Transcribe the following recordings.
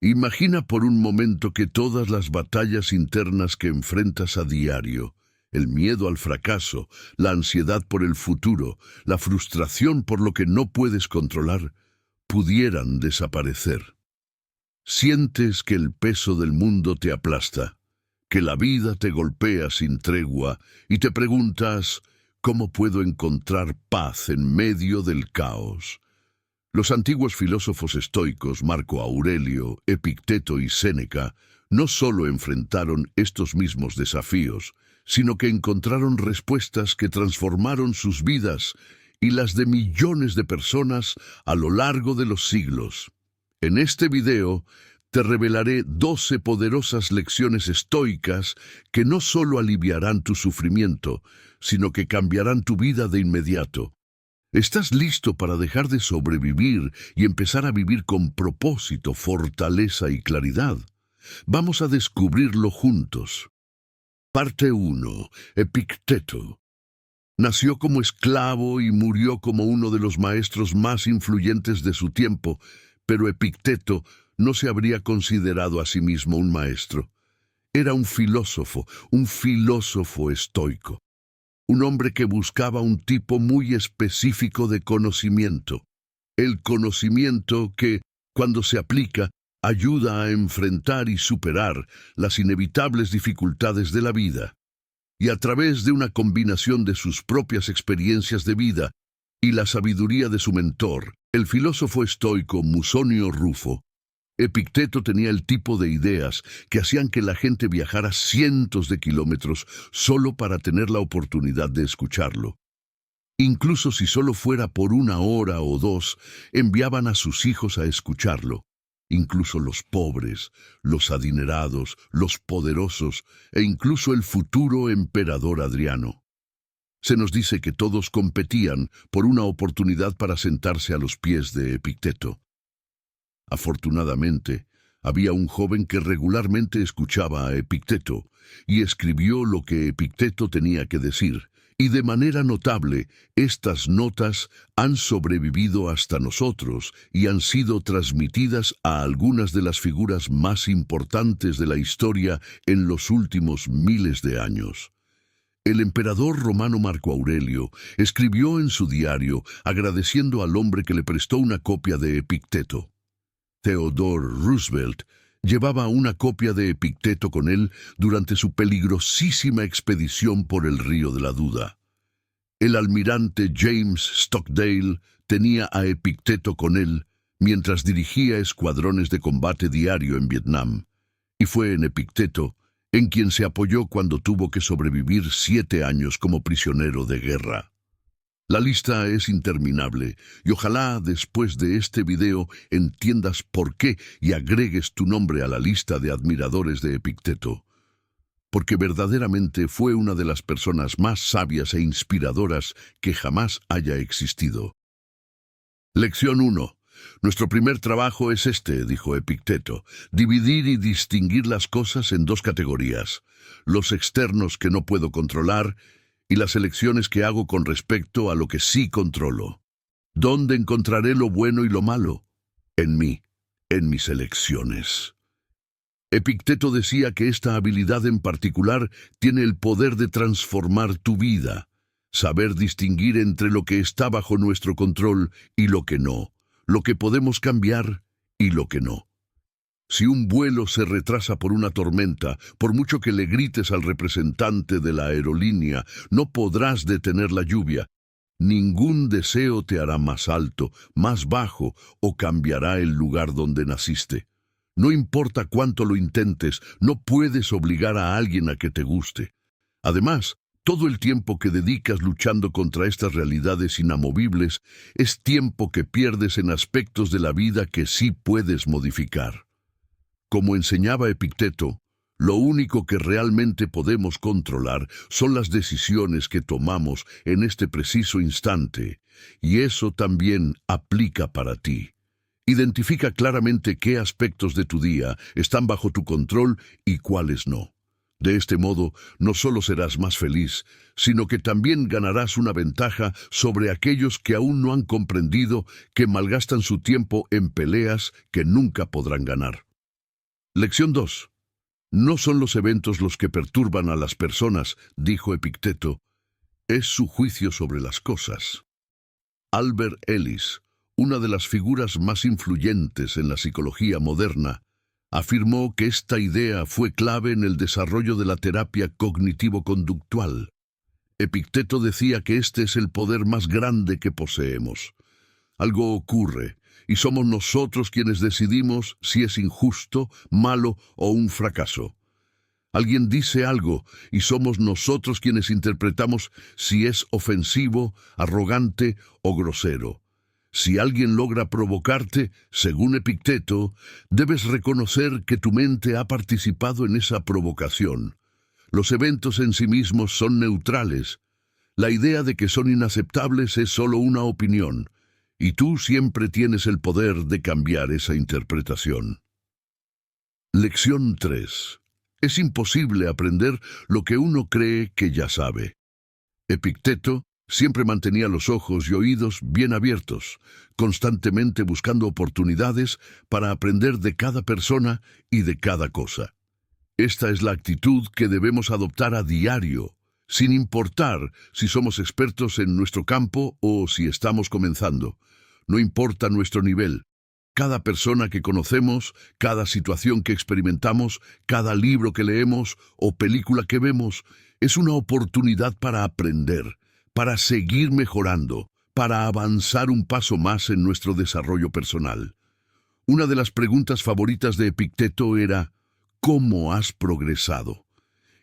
Imagina por un momento que todas las batallas internas que enfrentas a diario, el miedo al fracaso, la ansiedad por el futuro, la frustración por lo que no puedes controlar, pudieran desaparecer. Sientes que el peso del mundo te aplasta, que la vida te golpea sin tregua y te preguntas, ¿cómo puedo encontrar paz en medio del caos? Los antiguos filósofos estoicos Marco Aurelio, Epicteto y Séneca no solo enfrentaron estos mismos desafíos, sino que encontraron respuestas que transformaron sus vidas y las de millones de personas a lo largo de los siglos. En este video te revelaré 12 poderosas lecciones estoicas que no solo aliviarán tu sufrimiento, sino que cambiarán tu vida de inmediato. ¿Estás listo para dejar de sobrevivir y empezar a vivir con propósito, fortaleza y claridad? Vamos a descubrirlo juntos. Parte 1. Epicteto. Nació como esclavo y murió como uno de los maestros más influyentes de su tiempo, pero Epicteto no se habría considerado a sí mismo un maestro. Era un filósofo estoico. Un hombre que buscaba un tipo muy específico de conocimiento. El conocimiento que, cuando se aplica, ayuda a enfrentar y superar las inevitables dificultades de la vida. Y a través de una combinación de sus propias experiencias de vida y la sabiduría de su mentor, el filósofo estoico Musonio Rufo, Epicteto tenía el tipo de ideas que hacían que la gente viajara cientos de kilómetros solo para tener la oportunidad de escucharlo. Incluso si solo fuera por 1 hora o 2, enviaban a sus hijos a escucharlo. Incluso los pobres, los adinerados, los poderosos e incluso el futuro emperador Adriano. Se nos dice que todos competían por una oportunidad para sentarse a los pies de Epicteto. Afortunadamente, había un joven que regularmente escuchaba a Epicteto y escribió lo que Epicteto tenía que decir, y de manera notable, estas notas han sobrevivido hasta nosotros y han sido transmitidas a algunas de las figuras más importantes de la historia en los últimos miles de años. El emperador romano Marco Aurelio escribió en su diario agradeciendo al hombre que le prestó una copia de Epicteto. Theodore Roosevelt llevaba una copia de Epicteto con él durante su peligrosísima expedición por el Río de la Duda. El almirante James Stockdale tenía a Epicteto con él mientras dirigía escuadrones de combate diario en Vietnam, y fue en Epicteto en quien se apoyó cuando tuvo que sobrevivir 7 años como prisionero de guerra. La lista es interminable y ojalá después de este video entiendas por qué y agregues tu nombre a la lista de admiradores de Epicteto. Porque verdaderamente fue una de las personas más sabias e inspiradoras que jamás haya existido. Lección 1. Nuestro primer trabajo es este, dijo Epicteto, dividir y distinguir las cosas en 2 categorías, los externos que no puedo controlar y las elecciones que hago con respecto a lo que sí controlo. ¿Dónde encontraré lo bueno y lo malo? En mí, en mis elecciones. Epicteto decía que esta habilidad en particular tiene el poder de transformar tu vida, saber distinguir entre lo que está bajo nuestro control y lo que no, lo que podemos cambiar y lo que no. Si un vuelo se retrasa por una tormenta, por mucho que le grites al representante de la aerolínea, no podrás detener la lluvia. Ningún deseo te hará más alto, más bajo o cambiará el lugar donde naciste. No importa cuánto lo intentes, no puedes obligar a alguien a que te guste. Además, todo el tiempo que dedicas luchando contra estas realidades inamovibles es tiempo que pierdes en aspectos de la vida que sí puedes modificar. Como enseñaba Epicteto, lo único que realmente podemos controlar son las decisiones que tomamos en este preciso instante, y eso también aplica para ti. Identifica claramente qué aspectos de tu día están bajo tu control y cuáles no. De este modo, no solo serás más feliz, sino que también ganarás una ventaja sobre aquellos que aún no han comprendido que malgastan su tiempo en peleas que nunca podrán ganar. Lección 2. No son los eventos los que perturban a las personas, dijo Epicteto, es su juicio sobre las cosas. Albert Ellis, una de las figuras más influyentes en la psicología moderna, afirmó que esta idea fue clave en el desarrollo de la terapia cognitivo-conductual. Epicteto decía que este es el poder más grande que poseemos. Algo ocurre, y somos nosotros quienes decidimos si es injusto, malo o un fracaso. Alguien dice algo, y somos nosotros quienes interpretamos si es ofensivo, arrogante o grosero. Si alguien logra provocarte, según Epicteto, debes reconocer que tu mente ha participado en esa provocación. Los eventos en sí mismos son neutrales. La idea de que son inaceptables es solo una opinión, y tú siempre tienes el poder de cambiar esa interpretación. Lección 3. Es imposible aprender lo que uno cree que ya sabe. Epicteto siempre mantenía los ojos y oídos bien abiertos, constantemente buscando oportunidades para aprender de cada persona y de cada cosa. Esta es la actitud que debemos adoptar a diario, sin importar si somos expertos en nuestro campo o si estamos comenzando. No importa nuestro nivel. Cada persona que conocemos, cada situación que experimentamos, cada libro que leemos o película que vemos, es una oportunidad para aprender, para seguir mejorando, para avanzar un paso más en nuestro desarrollo personal. Una de las preguntas favoritas de Epicteto era, ¿cómo has progresado?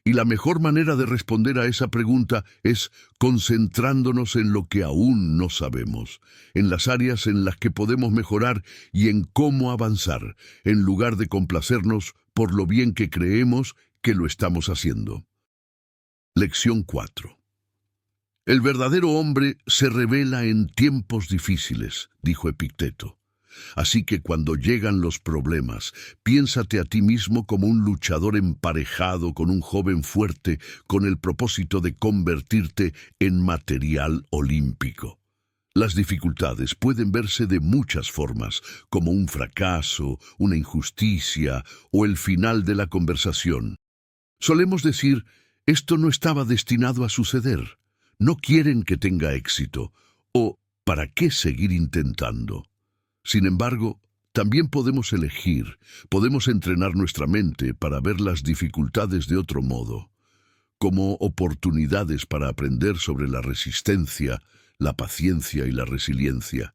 Y la mejor manera de responder a esa pregunta es concentrándonos en lo que aún no sabemos, en las áreas en las que podemos mejorar y en cómo avanzar, en lugar de complacernos por lo bien que creemos que lo estamos haciendo. Lección 4. El verdadero hombre se revela en tiempos difíciles, dijo Epicteto. Así que cuando llegan los problemas, piénsate a ti mismo como un luchador emparejado con un joven fuerte con el propósito de convertirte en material olímpico. Las dificultades pueden verse de muchas formas, como un fracaso, una injusticia o el final de la conversación. Solemos decir, esto no estaba destinado a suceder, no quieren que tenga éxito, o ¿para qué seguir intentando? Sin embargo, también podemos elegir, podemos entrenar nuestra mente para ver las dificultades de otro modo, como oportunidades para aprender sobre la resistencia, la paciencia y la resiliencia,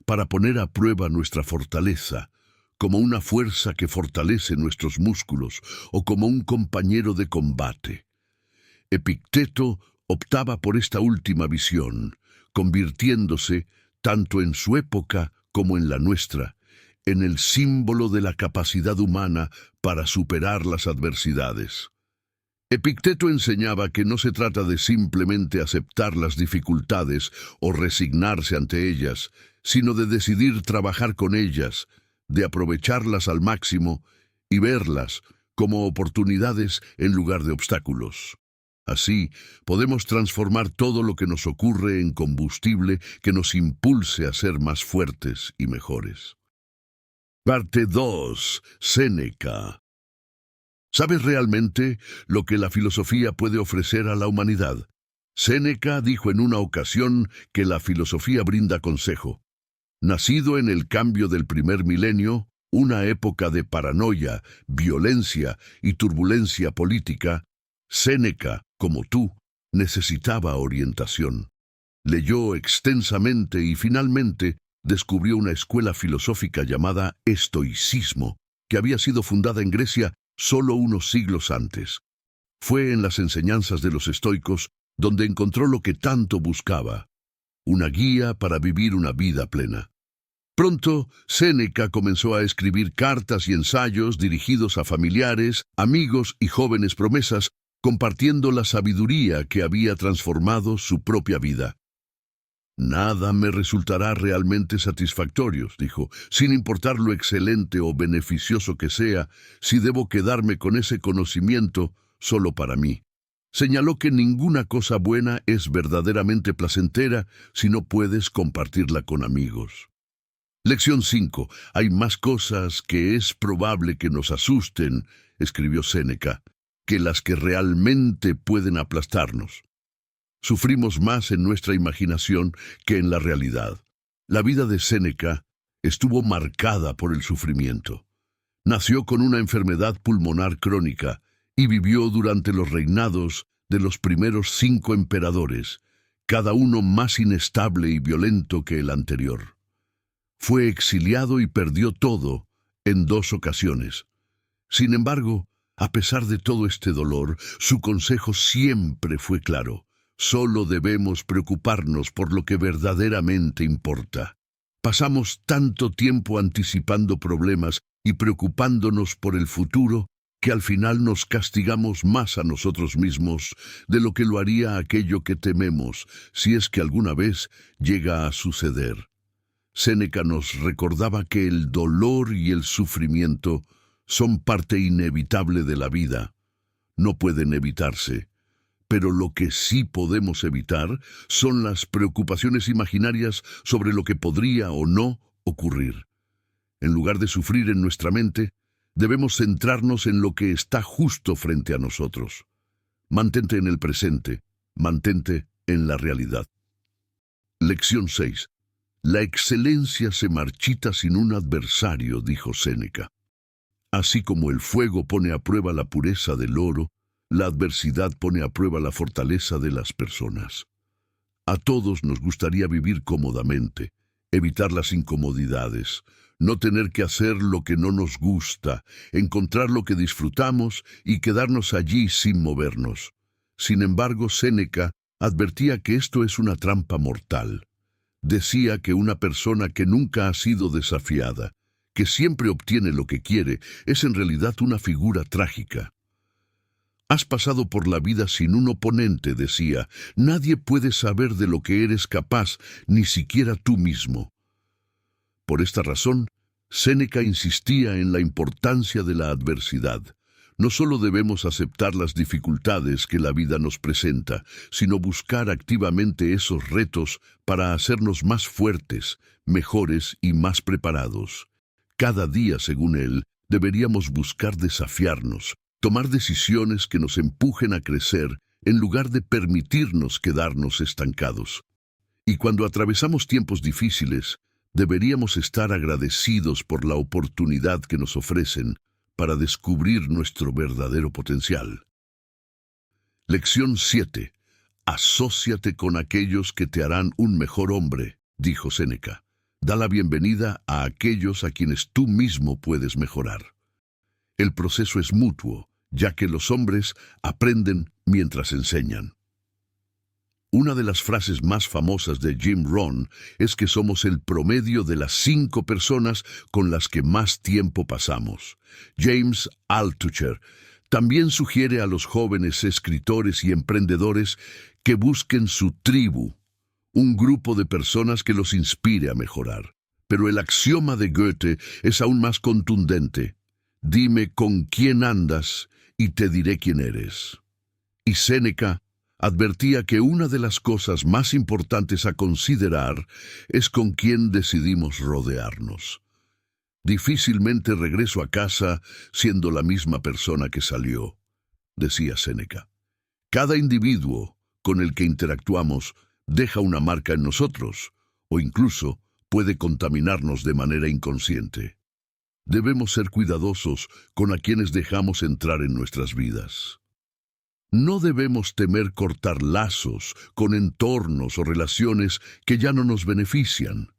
para poner a prueba nuestra fortaleza, como una fuerza que fortalece nuestros músculos o como un compañero de combate. Epicteto optaba por esta última visión, convirtiéndose, tanto en su época como en la nuestra, en el símbolo de la capacidad humana para superar las adversidades. Epicteto enseñaba que no se trata de simplemente aceptar las dificultades o resignarse ante ellas, sino de decidir trabajar con ellas, de aprovecharlas al máximo y verlas como oportunidades en lugar de obstáculos. Así, podemos transformar todo lo que nos ocurre en combustible que nos impulse a ser más fuertes y mejores. Parte 2. Séneca. ¿Sabes realmente lo que la filosofía puede ofrecer a la humanidad? Séneca dijo en una ocasión que la filosofía brinda consejo. Nacido en el cambio del primer milenio, una época de paranoia, violencia y turbulencia política, Séneca, como tú, necesitaba orientación. Leyó extensamente y finalmente descubrió una escuela filosófica llamada estoicismo, que había sido fundada en Grecia solo unos siglos antes. Fue en las enseñanzas de los estoicos donde encontró lo que tanto buscaba, una guía para vivir una vida plena. Pronto, Séneca comenzó a escribir cartas y ensayos dirigidos a familiares, amigos y jóvenes promesas, compartiendo la sabiduría que había transformado su propia vida. Nada me resultará realmente satisfactorio, dijo, sin importar lo excelente o beneficioso que sea, si debo quedarme con ese conocimiento solo para mí. Señaló que ninguna cosa buena es verdaderamente placentera si no puedes compartirla con amigos. Lección 5. Hay más cosas que es probable que nos asusten, escribió Séneca, que las que realmente pueden aplastarnos. Sufrimos más en nuestra imaginación que en la realidad. La vida de Séneca estuvo marcada por el sufrimiento. Nació con una enfermedad pulmonar crónica y vivió durante los reinados de los primeros 5 emperadores, cada uno más inestable y violento que el anterior. Fue exiliado y perdió todo en 2 ocasiones. Sin embargo, a pesar de todo este dolor, su consejo siempre fue claro. Solo debemos preocuparnos por lo que verdaderamente importa. Pasamos tanto tiempo anticipando problemas y preocupándonos por el futuro que al final nos castigamos más a nosotros mismos de lo que lo haría aquello que tememos, si es que alguna vez llega a suceder. Séneca nos recordaba que el dolor y el sufrimiento son parte inevitable de la vida. No pueden evitarse. Pero lo que sí podemos evitar son las preocupaciones imaginarias sobre lo que podría o no ocurrir. En lugar de sufrir en nuestra mente, debemos centrarnos en lo que está justo frente a nosotros. Mantente en el presente, mantente en la realidad. Lección 6. La excelencia se marchita sin un adversario, dijo Séneca. Así como el fuego pone a prueba la pureza del oro, la adversidad pone a prueba la fortaleza de las personas. A todos nos gustaría vivir cómodamente, evitar las incomodidades, no tener que hacer lo que no nos gusta, encontrar lo que disfrutamos y quedarnos allí sin movernos. Sin embargo, Séneca advertía que esto es una trampa mortal. Decía que una persona que nunca ha sido desafiada, que siempre obtiene lo que quiere, es en realidad una figura trágica. Has pasado por la vida sin un oponente, decía. Nadie puede saber de lo que eres capaz, ni siquiera tú mismo. Por esta razón, Séneca insistía en la importancia de la adversidad. No solo debemos aceptar las dificultades que la vida nos presenta, sino buscar activamente esos retos para hacernos más fuertes, mejores y más preparados. Cada día, según él, deberíamos buscar desafiarnos, tomar decisiones que nos empujen a crecer en lugar de permitirnos quedarnos estancados. Y cuando atravesamos tiempos difíciles, deberíamos estar agradecidos por la oportunidad que nos ofrecen para descubrir nuestro verdadero potencial. Lección 7. Asóciate con aquellos que te harán un mejor hombre, dijo Séneca. Da la bienvenida a aquellos a quienes tú mismo puedes mejorar. El proceso es mutuo, ya que los hombres aprenden mientras enseñan. Una de las frases más famosas de Jim Rohn es que somos el promedio de las 5 personas con las que más tiempo pasamos. James Altucher también sugiere a los jóvenes escritores y emprendedores que busquen su tribu, un grupo de personas que los inspire a mejorar. Pero el axioma de Goethe es aún más contundente. Dime con quién andas y te diré quién eres. Y Séneca advertía que una de las cosas más importantes a considerar es con quién decidimos rodearnos. Difícilmente regreso a casa siendo la misma persona que salió, decía Séneca. Cada individuo con el que interactuamos deja una marca en nosotros, o incluso puede contaminarnos de manera inconsciente. Debemos ser cuidadosos con a quienes dejamos entrar en nuestras vidas. No debemos temer cortar lazos con entornos o relaciones que ya no nos benefician,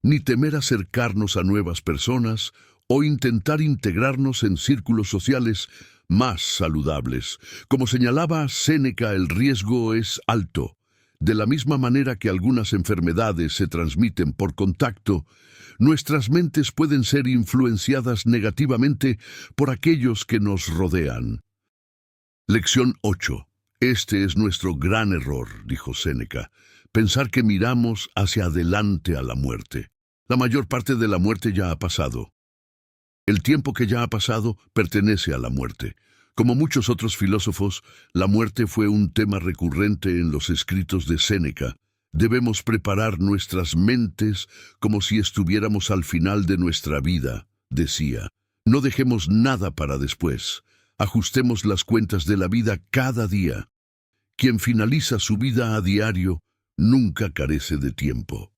ni temer acercarnos a nuevas personas o intentar integrarnos en círculos sociales más saludables. Como señalaba Séneca, el riesgo es alto. De la misma manera que algunas enfermedades se transmiten por contacto, nuestras mentes pueden ser influenciadas negativamente por aquellos que nos rodean. Lección 8. Este es nuestro gran error, dijo Séneca, pensar que miramos hacia adelante a la muerte. La mayor parte de la muerte ya ha pasado. El tiempo que ya ha pasado pertenece a la muerte. Como muchos otros filósofos, la muerte fue un tema recurrente en los escritos de Séneca, Debemos preparar nuestras mentes como si estuviéramos al final de nuestra vida, decía. No dejemos nada para después. Ajustemos las cuentas de la vida cada día. Quien finaliza su vida a diario nunca carece de tiempo.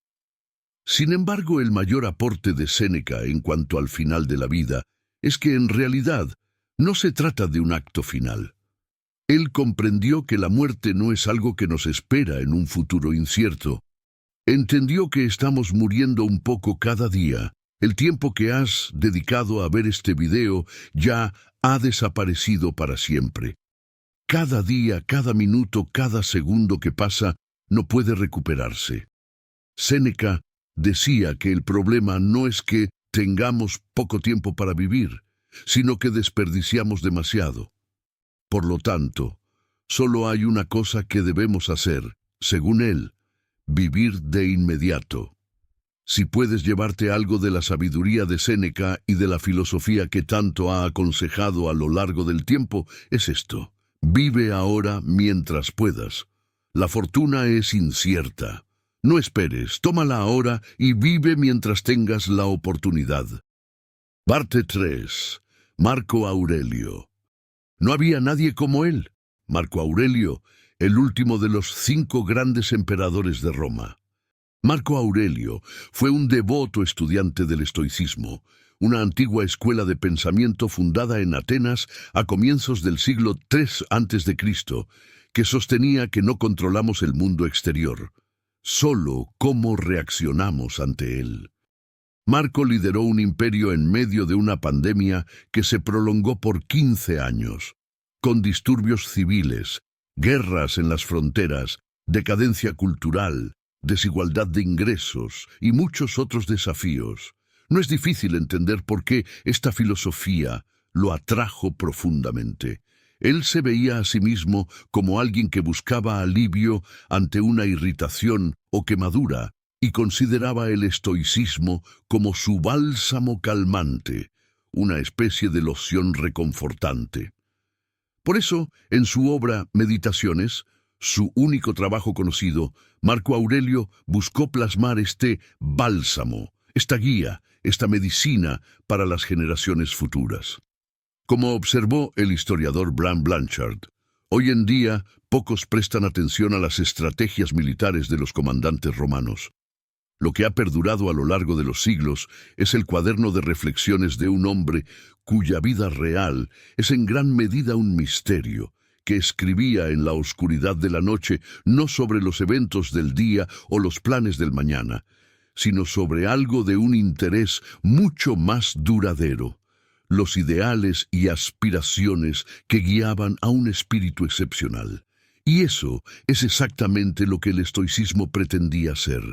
Sin embargo, el mayor aporte de Séneca en cuanto al final de la vida es que en realidad no se trata de un acto final. Él comprendió que la muerte no es algo que nos espera en un futuro incierto. Entendió que estamos muriendo un poco cada día. El tiempo que has dedicado a ver este video ya ha desaparecido para siempre. Cada día, cada minuto, cada segundo que pasa no puede recuperarse. Séneca decía que el problema no es que tengamos poco tiempo para vivir, sino que desperdiciamos demasiado. Por lo tanto, solo hay una cosa que debemos hacer, según él: vivir de inmediato. Si puedes llevarte algo de la sabiduría de Séneca y de la filosofía que tanto ha aconsejado a lo largo del tiempo, es esto: vive ahora mientras puedas. La fortuna es incierta. No esperes, tómala ahora y vive mientras tengas la oportunidad. Parte 3. Marco Aurelio. No había nadie como él. Marco Aurelio, el último de los 5 grandes emperadores de Roma. Marco Aurelio fue un devoto estudiante del estoicismo, una antigua escuela de pensamiento fundada en Atenas a comienzos del siglo III a.C., que sostenía que no controlamos el mundo exterior, solo cómo reaccionamos ante él. Marco lideró un imperio en medio de una pandemia que se prolongó por 15 años, con disturbios civiles, guerras en las fronteras, decadencia cultural, desigualdad de ingresos y muchos otros desafíos. No es difícil entender por qué esta filosofía lo atrajo profundamente. Él se veía a sí mismo como alguien que buscaba alivio ante una irritación o quemadura y consideraba el estoicismo como su bálsamo calmante, una especie de loción reconfortante. Por eso, en su obra Meditaciones, su único trabajo conocido, Marco Aurelio buscó plasmar este bálsamo, esta guía, esta medicina para las generaciones futuras. Como observó el historiador Bram Blanchard, hoy en día pocos prestan atención a las estrategias militares de los comandantes romanos. Lo que ha perdurado a lo largo de los siglos es el cuaderno de reflexiones de un hombre cuya vida real es en gran medida un misterio, que escribía en la oscuridad de la noche no sobre los eventos del día o los planes del mañana, sino sobre algo de un interés mucho más duradero: los ideales y aspiraciones que guiaban a un espíritu excepcional. Y eso es exactamente lo que el estoicismo pretendía ser: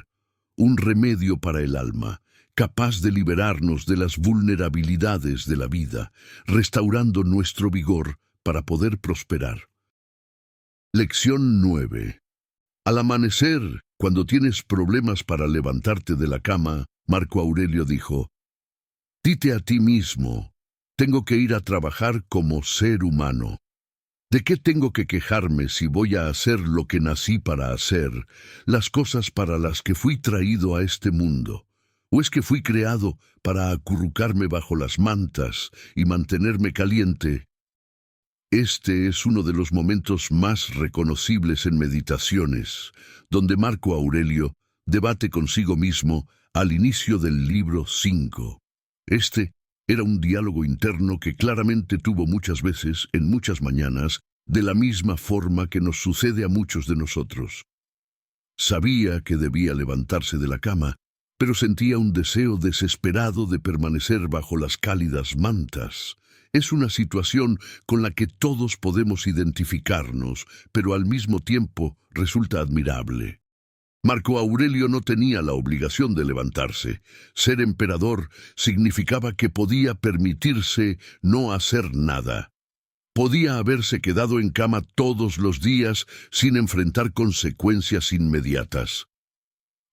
un remedio para el alma, capaz de liberarnos de las vulnerabilidades de la vida, restaurando nuestro vigor para poder prosperar. Lección 9. Al amanecer, cuando tienes problemas para levantarte de la cama, Marco Aurelio dijo: dite a ti mismo, tengo que ir a trabajar como ser humano. ¿De qué tengo que quejarme si voy a hacer lo que nací para hacer, las cosas para las que fui traído a este mundo? ¿O es que fui creado para acurrucarme bajo las mantas y mantenerme caliente? Este es uno de los momentos más reconocibles en Meditaciones, donde Marco Aurelio debate consigo mismo al inicio del libro 5. Este era un diálogo interno que claramente tuvo muchas veces, en muchas mañanas, de la misma forma que nos sucede a muchos de nosotros. Sabía que debía levantarse de la cama, pero sentía un deseo desesperado de permanecer bajo las cálidas mantas. Es una situación con la que todos podemos identificarnos, pero al mismo tiempo resulta admirable. Marco Aurelio no tenía la obligación de levantarse. Ser emperador significaba que podía permitirse no hacer nada. Podía haberse quedado en cama todos los días sin enfrentar consecuencias inmediatas.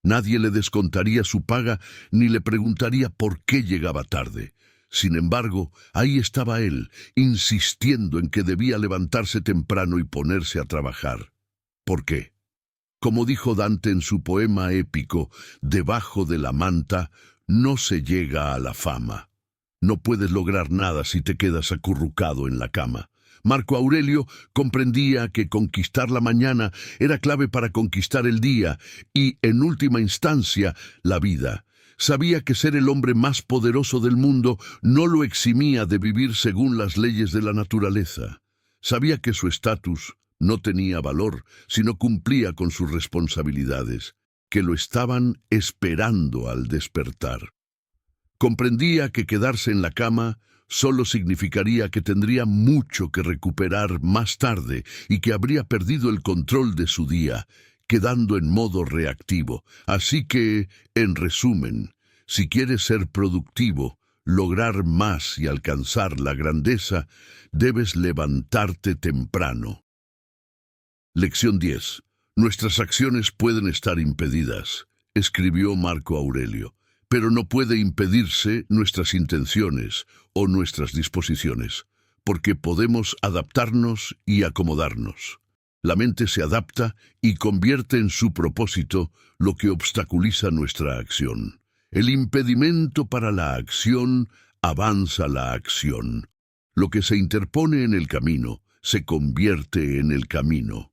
Nadie le descontaría su paga ni le preguntaría por qué llegaba tarde. Sin embargo, ahí estaba él, insistiendo en que debía levantarse temprano y ponerse a trabajar. ¿Por qué? Como dijo Dante en su poema épico, debajo de la manta no se llega a la fama. No puedes lograr nada si te quedas acurrucado en la cama. Marco Aurelio comprendía que conquistar la mañana era clave para conquistar el día y, en última instancia, la vida. Sabía que ser el hombre más poderoso del mundo no lo eximía de vivir según las leyes de la naturaleza. Sabía que su estatus no tenía valor si no cumplía con sus responsabilidades, que lo estaban esperando al despertar. Comprendía que quedarse en la cama solo significaría que tendría mucho que recuperar más tarde y que habría perdido el control de su día, quedando en modo reactivo. Así que, en resumen, si quieres ser productivo, lograr más y alcanzar la grandeza, debes levantarte temprano. Lección 10. Nuestras acciones pueden estar impedidas, escribió Marco Aurelio, pero no puede impedirse nuestras intenciones o nuestras disposiciones, porque podemos adaptarnos y acomodarnos. La mente se adapta y convierte en su propósito lo que obstaculiza nuestra acción. El impedimento para la acción avanza la acción. Lo que se interpone en el camino se convierte en el camino.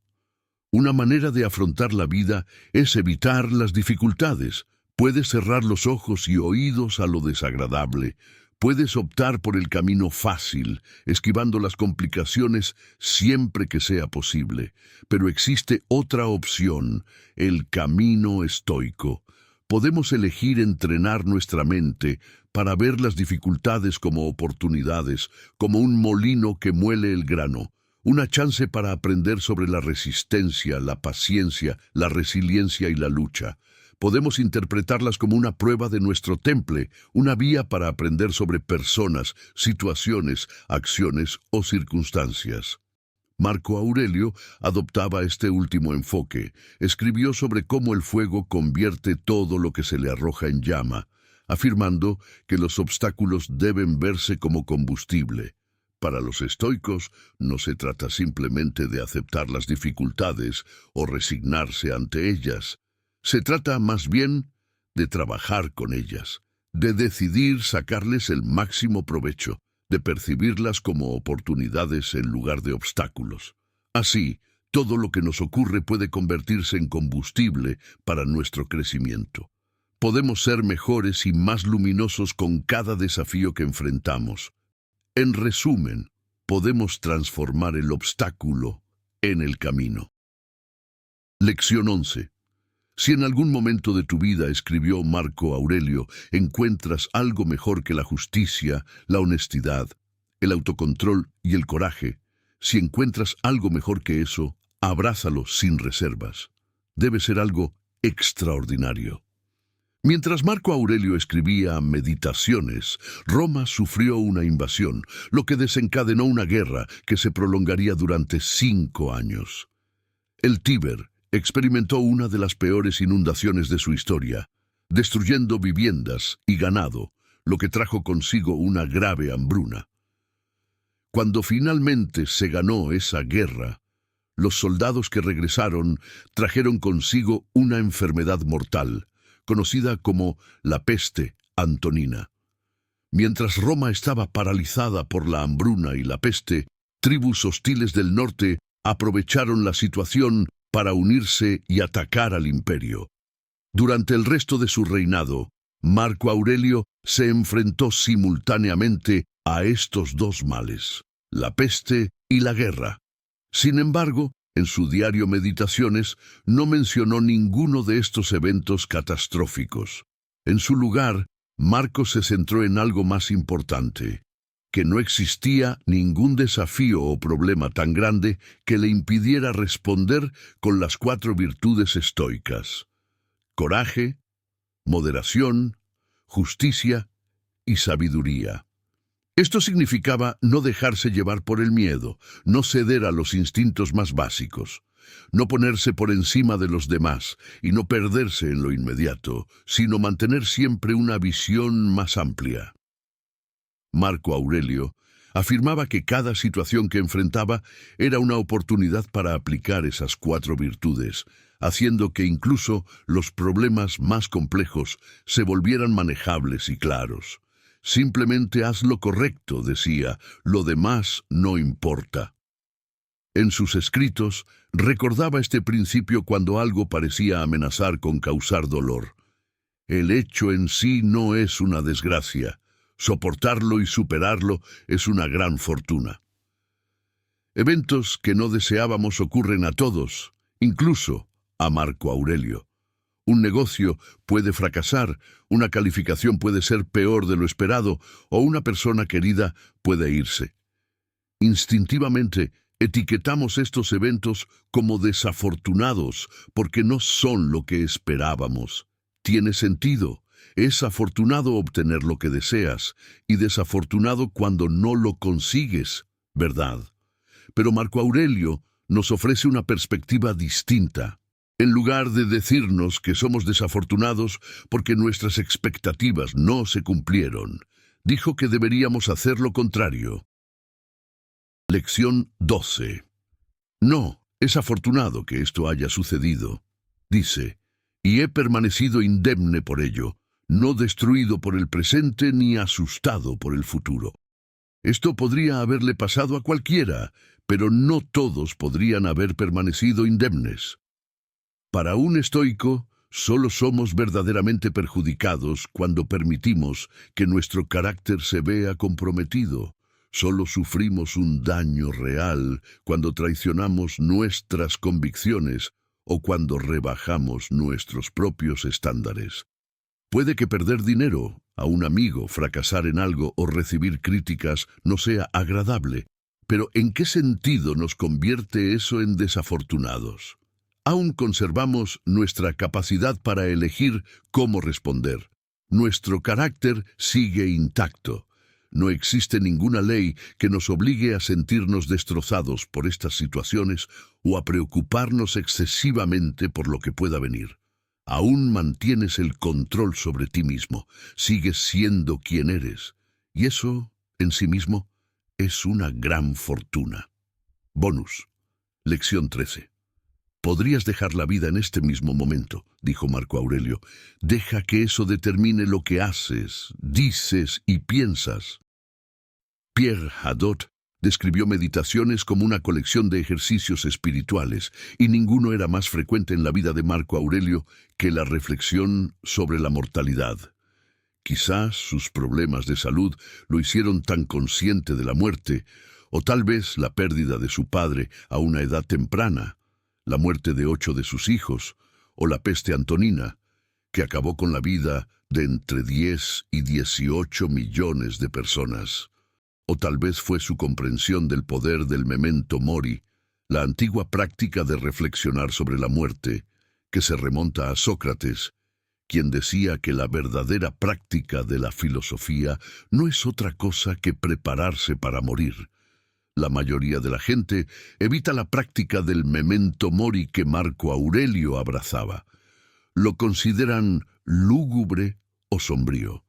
Una manera de afrontar la vida es evitar las dificultades. Puedes cerrar los ojos y oídos a lo desagradable. Puedes optar por el camino fácil, esquivando las complicaciones siempre que sea posible. Pero existe otra opción, el camino estoico. Podemos elegir entrenar nuestra mente para ver las dificultades como oportunidades, como un molino que muele el grano. Una chance para aprender sobre la resistencia, la paciencia, la resiliencia y la lucha. Podemos interpretarlas como una prueba de nuestro temple, una vía para aprender sobre personas, situaciones, acciones o circunstancias. Marco Aurelio adoptaba este último enfoque. Escribió sobre cómo el fuego convierte todo lo que se le arroja en llama, afirmando que los obstáculos deben verse como combustible. Para los estoicos, no se trata simplemente de aceptar las dificultades o resignarse ante ellas. Se trata más bien de trabajar con ellas, de decidir sacarles el máximo provecho, de percibirlas como oportunidades en lugar de obstáculos. Así, todo lo que nos ocurre puede convertirse en combustible para nuestro crecimiento. Podemos ser mejores y más luminosos con cada desafío que enfrentamos. En resumen, podemos transformar el obstáculo en el camino. Lección 11. Si en algún momento de tu vida, escribió Marco Aurelio, encuentras algo mejor que la justicia, la honestidad, el autocontrol y el coraje, si encuentras algo mejor que eso, abrázalo sin reservas. Debe ser algo extraordinario. Mientras Marco Aurelio escribía Meditaciones, Roma sufrió una invasión, lo que desencadenó una guerra que se prolongaría durante 5 años. El Tíber experimentó una de las peores inundaciones de su historia, destruyendo viviendas y ganado, lo que trajo consigo una grave hambruna. Cuando finalmente se ganó esa guerra, los soldados que regresaron trajeron consigo una enfermedad mortal, conocida como la peste antonina. Mientras Roma estaba paralizada por la hambruna y la peste, tribus hostiles del norte aprovecharon la situación para unirse y atacar al imperio. Durante el resto de su reinado, Marco Aurelio se enfrentó simultáneamente a estos dos males, la peste y la guerra. Sin embargo, en su diario Meditaciones no mencionó ninguno de estos eventos catastróficos. En su lugar, Marco se centró en algo más importante, que no existía ningún desafío o problema tan grande que le impidiera responder con las 4 virtudes estoicas: coraje, moderación, justicia y sabiduría. Esto significaba no dejarse llevar por el miedo, no ceder a los instintos más básicos, no ponerse por encima de los demás y no perderse en lo inmediato, sino mantener siempre una visión más amplia. Marco Aurelio afirmaba que cada situación que enfrentaba era una oportunidad para aplicar esas 4 virtudes, haciendo que incluso los problemas más complejos se volvieran manejables y claros. Simplemente haz lo correcto, decía, lo demás no importa. En sus escritos, recordaba este principio cuando algo parecía amenazar con causar dolor. El hecho en sí no es una desgracia. Soportarlo y superarlo es una gran fortuna. Eventos que no deseábamos ocurren a todos, incluso a Marco Aurelio. Un negocio puede fracasar, una calificación puede ser peor de lo esperado o una persona querida puede irse. Instintivamente, etiquetamos estos eventos como desafortunados porque no son lo que esperábamos. Tiene sentido. Es afortunado obtener lo que deseas y desafortunado cuando no lo consigues, ¿verdad? Pero Marco Aurelio nos ofrece una perspectiva distinta. En lugar de decirnos que somos desafortunados porque nuestras expectativas no se cumplieron, dijo que deberíamos hacer lo contrario. Lección 12. No, es afortunado que esto haya sucedido. Dice, y he permanecido indemne por ello, no destruido por el presente ni asustado por el futuro. Esto podría haberle pasado a cualquiera, pero no todos podrían haber permanecido indemnes. Para un estoico, solo somos verdaderamente perjudicados cuando permitimos que nuestro carácter se vea comprometido. Solo sufrimos un daño real cuando traicionamos nuestras convicciones o cuando rebajamos nuestros propios estándares. Puede que perder dinero, a un amigo, fracasar en algo o recibir críticas no sea agradable, pero ¿en qué sentido nos convierte eso en desafortunados? Aún conservamos nuestra capacidad para elegir cómo responder. Nuestro carácter sigue intacto. No existe ninguna ley que nos obligue a sentirnos destrozados por estas situaciones o a preocuparnos excesivamente por lo que pueda venir. Aún mantienes el control sobre ti mismo, sigues siendo quien eres, y eso, en sí mismo, es una gran fortuna. Bonus. Lección 13. Podrías dejar la vida en este mismo momento, dijo Marco Aurelio. Deja que eso determine lo que haces, dices y piensas. Pierre Hadot describió meditaciones como una colección de ejercicios espirituales, y ninguno era más frecuente en la vida de Marco Aurelio que la reflexión sobre la mortalidad. Quizás sus problemas de salud lo hicieron tan consciente de la muerte, o tal vez la pérdida de su padre a una edad temprana, la muerte de 8 de sus hijos, o la peste antonina, que acabó con la vida de entre 10 y 18 millones de personas. O tal vez fue su comprensión del poder del memento mori, la antigua práctica de reflexionar sobre la muerte, que se remonta a Sócrates, quien decía que la verdadera práctica de la filosofía no es otra cosa que prepararse para morir. La mayoría de la gente evita la práctica del memento mori que Marco Aurelio abrazaba. Lo consideran lúgubre o sombrío.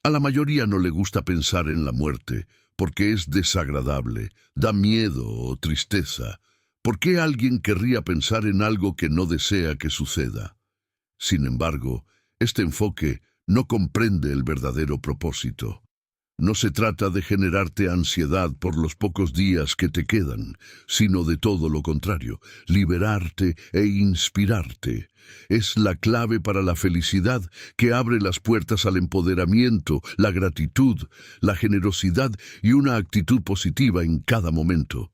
A la mayoría no le gusta pensar en la muerte, porque es desagradable, da miedo o tristeza. ¿Por qué alguien querría pensar en algo que no desea que suceda? Sin embargo, este enfoque no comprende el verdadero propósito. No se trata de generarte ansiedad por los pocos días que te quedan, sino de todo lo contrario, liberarte e inspirarte. Es la clave para la felicidad que abre las puertas al empoderamiento, la gratitud, la generosidad y una actitud positiva en cada momento.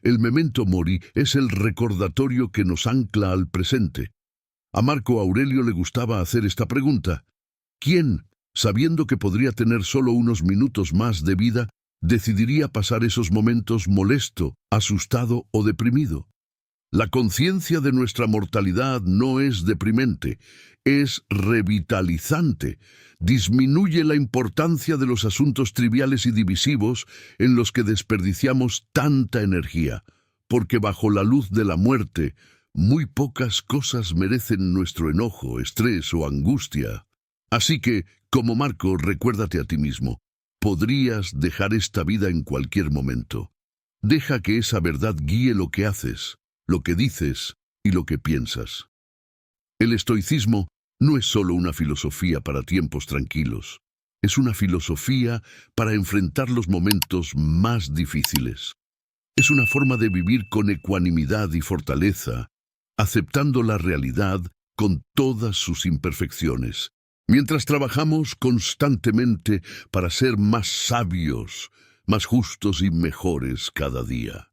El memento mori es el recordatorio que nos ancla al presente. A Marco Aurelio le gustaba hacer esta pregunta: ¿quién, sabiendo que podría tener solo unos minutos más de vida, decidiría pasar esos momentos molesto, asustado o deprimido? La conciencia de nuestra mortalidad no es deprimente, es revitalizante. Disminuye la importancia de los asuntos triviales y divisivos en los que desperdiciamos tanta energía, porque bajo la luz de la muerte, muy pocas cosas merecen nuestro enojo, estrés o angustia. Así que, como Marco, recuérdate a ti mismo, podrías dejar esta vida en cualquier momento. Deja que esa verdad guíe lo que haces, lo que dices y lo que piensas. El estoicismo no es solo una filosofía para tiempos tranquilos, es una filosofía para enfrentar los momentos más difíciles. Es una forma de vivir con ecuanimidad y fortaleza, aceptando la realidad con todas sus imperfecciones, mientras trabajamos constantemente para ser más sabios, más justos y mejores cada día.